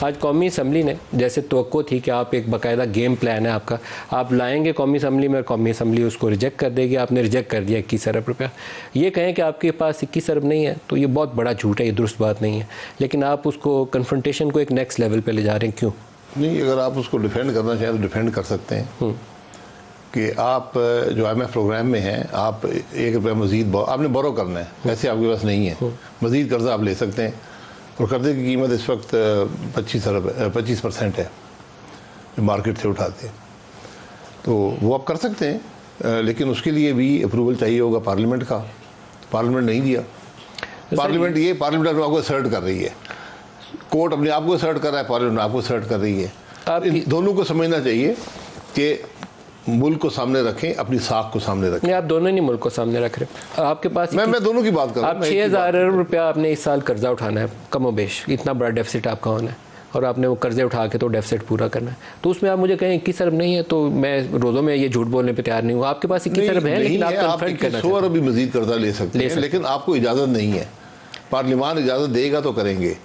आज कौमी असम्बली ने जैसे तवक्को थी कि आप एक बाकायदा गेम प्लान है आपका, आप लाएंगे कौमी असम्बली में, कौमी असम्बली उसको रिजेक्ट कर देगी, आपने रिजेक्ट कर दिया 21 अरब रुपया। ये कहें कि आपके पास 21 अरब नहीं है तो ये बहुत बड़ा झूठ है, ये दुरुस्त बात नहीं है। लेकिन आप उसको कन्फ्रंटेशन को एक नेक्स्ट लेवल पर ले जा रहे हैं, क्यों? नहीं, अगर आप उसको डिफेंड करना चाहें तो डिफेंड कर सकते हैं कि आप जो IMF प्रोग्राम में हैं, आप 1 रुपया मजीद आपने बोरो करना है, पैसे आपके पास नहीं है, मजीद कर्जा आप ले सकते हैं और कर्जे की कीमत इस वक्त 25% है जो मार्केट से उठाते हैं, तो वो आप कर सकते हैं। लेकिन उसके लिए भी अप्रूवल चाहिए होगा पार्लियामेंट का, पार्लियामेंट नहीं दिया। पार्लियामेंट अपने आपको असर्ट कर रही है, कोर्ट अपने आप को असर्ट कर रहा है, पार्लियामेंट आपको असर्ट कर रही है। इन दोनों को समझना चाहिए कि मुल्क को सामने रखें, अपनी साख को सामने रखें। आप दोनों नहीं मुल्क को सामने रख रहे, आपके पास मैं दोनों की बात कर रहा हूं। आप 6000 अरब रुपया आपने इस साल कर्जा उठाना है, कमोबेश इतना बड़ा डेफिसिट आपका होना है, और आपने वो कर्जे उठा के तो डेफिसिट पूरा करना है, तो उसमें आप मुझे कहें 21 अरब नहीं है तो मैं रोज़ों में ये झूठ बोलने पे तैयार नहीं हूँ। आपके पास 21 अरब है, लेकिन आप 100 अरब भी मजीद कर्जा ले सकते हैं, लेकिन आपको इजाज़त नहीं है। पार्लियामान इजाज़त देगा तो करेंगे।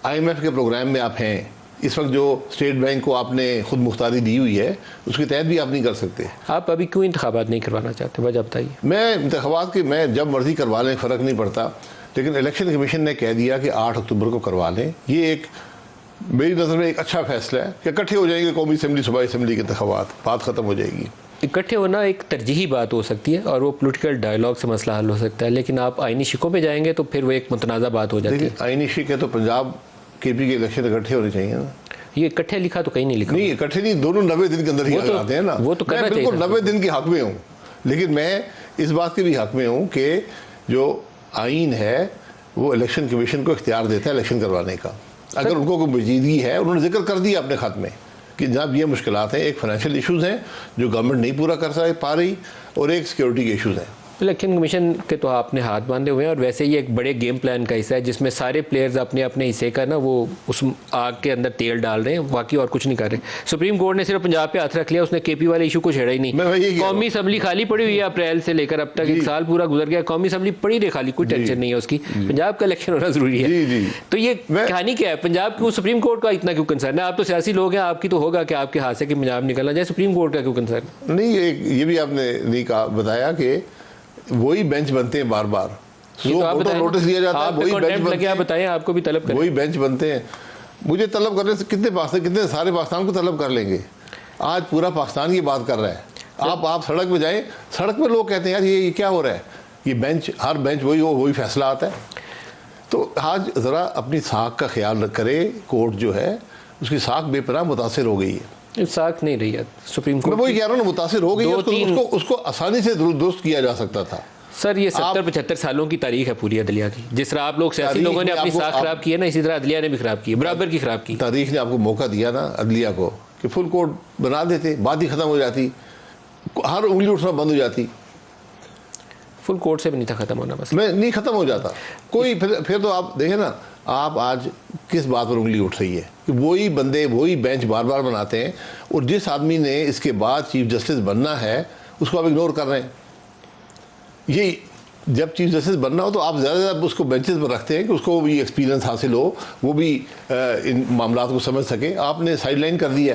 IMF के प्रोग्राम में आप हैं इस वक्त, जो स्टेट बैंक को आपने खुद मुख्तारी दी हुई है उसके तहत भी आप नहीं कर सकते। आप अभी क्यों इंतखाबात नहीं करवाना चाहते, वजह बताइए। मैं इंतखाबात की मैं जब मर्जी करवा लें, फ़र्क नहीं पड़ता, लेकिन इलेक्शन कमीशन ने कह दिया कि 8 अक्टूबर को करवा लें। ये एक मेरी नज़र में एक अच्छा फैसला है कि इकट्ठे हो जाएंगे कौमी असम्बली, सूबाई असम्बली के इंतखाबात, बात ख़त्म हो जाएगी। इकट्ठे होना एक तरजीही बात हो सकती है और वो पॉलिटिकल डायलॉग से मसला हल हो सकता है, लेकिन आप आइनी शिकों पे जाएंगे तो फिर वो एक मुतनाज़ा बात हो जाती है। आइनी शिक है तो पंजाब KP के इलेक्शन इकट्ठे होने चाहिए ना। ये इकट्ठे लिखा तो कहीं नहीं लिखा। नहीं, इकट्ठे नहीं, दोनों 90 दिन के अंदर ही आते हैं ना। वो तो मैं बिल्कुल 90 दिन के हक में हूँ, लेकिन मैं इस बात के भी हक में हूँ कि जो आइन है वो इलेक्शन कमीशन को इख्तियार देता है इलेक्शन करवाने का। अगर उनको कोई पेचीदगी है, उन्होंने जिक्र कर दिया अपने खत में कि जनाब ये मुश्किलात हैं, एक फाइनेंशियल इशूज़ हैं जो गवर्नमेंट नहीं पूरा कर पा रही, और एक सिक्योरिटी के इशूज़ हैं। इलेक्शन कमीशन के तो आपने हाथ बांधे हुए हैं, और वैसे ही एक बड़े गेम प्लान का हिस्सा है जिसमें सारे प्लेयर्स अपने अपने हिस्से का ना वो उस आग के अंदर तेल डाल रहे हैं, बाकी और कुछ नहीं कर रहे। सुप्रीम कोर्ट ने सिर्फ पंजाब पे हाथ रख लिया, उसने KP वाले इशू को छेड़ा ही नहीं। कौमी असम्बली खाली पड़ी हुई है, अप्रैल से लेकर अब तक 1 साल पूरा गुजर गया, कौमी असम्बली पड़ी रही खाली, कोई टेंशन नहीं है उसकी। पंजाब का इलेक्शन होना जरूरी है। तो ये कहानी क्या है, पंजाब को सुप्रीम कोर्ट का इतना क्यों कंसर्न है? आप तो सियासी लोग हैं, आपकी तो होगा कि आपके हाथ से कि पंजाब निकलना जाए, सुप्रीम कोर्ट का क्यों कंसर्न? नहीं, ये भी आपने नहीं कहा, बताया कि वही बेंच बनते हैं बार बार, नोटिस दिया जाता है, वही बेंच बनते हैं। बताएं, आपको भी तलब करें, वही बेंच बनते हैं। मुझे तलब करने से कितने सारे पाकिस्तान को तलब कर लेंगे। आज पूरा पाकिस्तान की बात कर रहा है। आप सड़क पे जाएं, सड़क पे लोग कहते हैं यार ये क्या हो रहा है, ये बेंच, हर बेंच वही फैसला आता है। तो आज ज़रा अपनी साख का ख्याल करे, कोर्ट जो है उसकी साख बेपनाह मुतासिर हो गई है। साख नहीं रही है सुप्रीम कोर्ट, मैं वही कह रहा हूँ ना, मुतासिर हो गई है। उसको आसानी से दुरुस्त किया जा सकता था। सर ये 70-75 सालों की तारीख है पूरी अदलिया की। जिस तरह आप लोग सियासी लोगों ने अपनी साख खराब की है ना, इसी तरह अदलिया ने भी खराब की है, बराबर की खराब की। तारीख ने आपको मौका दिया ना अदलिया को कि फुल कोर्ट बना देते, बात ही खत्म हो जाती, हर उंगली उठना बंद हो जाती। फुल कोर्ट से भी नहीं था खत्म होना, बस मैं नहीं खत्म हो जाता कोई। फिर तो आप देखें ना, आप आज किस बात पर उंगली उठ रही है कि वही बंदे वही बेंच बार बार बनाते हैं, और जिस आदमी ने इसके बाद चीफ जस्टिस बनना है उसको आप इग्नोर कर रहे हैं। ये जब चीफ जस्टिस बनना हो तो आप ज़्यादा उसको बेंचेस पर रखते हैं कि उसको भी एक्सपीरियंस हासिल हो, वो भी इन मामलों को समझ सके। आपने साइड लाइन कर दिया।